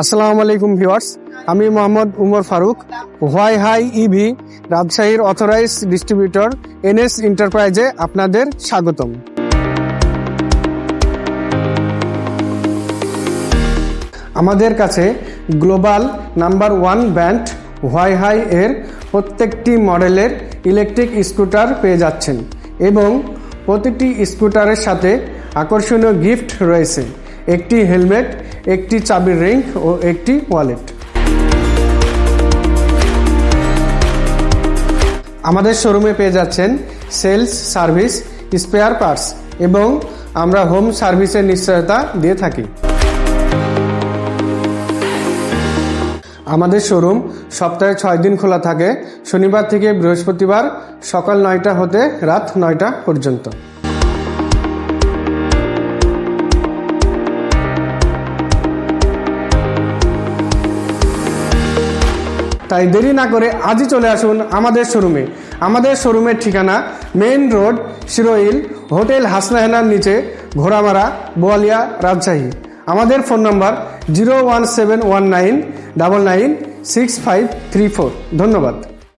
আসসালামু আলাইকুম ভিউয়ার্স, আমি Mohammad Umar Faruk. Huaihai EV রাজশাহীর অথরাইজ ডিস্ট্রিবিউটর এনএস এন্টারপ্রাইজে আপনাদের স্বাগতম। আমাদের কাছে global number 1 brand Huaihai এর প্রত্যেকটি মডেলের ইলেকট্রিক স্কুটার পেয়ে যাচ্ছেন এবং প্রতিটি স্কুটারের সাথে আকর্ষণীয় গিফট রয়েছে, একটি হেলমেট, একটি চাবির রিং ও একটি ওয়ালেট। আমাদের শোরুমে পেয়ে যাচ্ছেন সেলস, সার্ভিস, স্পেয়ার পার্টস এবং আমরা হোম সার্ভিসের নিশ্চয়তা দিয়ে থাকি। আমাদের শোরুম সপ্তাহে 6 দিন খোলা থাকে, শনিবার থেকে বৃহস্পতিবার সকাল 9টা হতে রাত 9টা পর্যন্ত। তাই দেরি না করে আজই চলে আসুন আমাদের শোরুমে। আমাদের শোরুমের ঠিকানা মেইন রোড, শিরোইল, হোটেল হাসনা হেনার নিচে, ঘোড়ামারা, বোয়ালিয়া, রাজশাহী। আমাদের ফোন নম্বর 01719996534। ধন্যবাদ।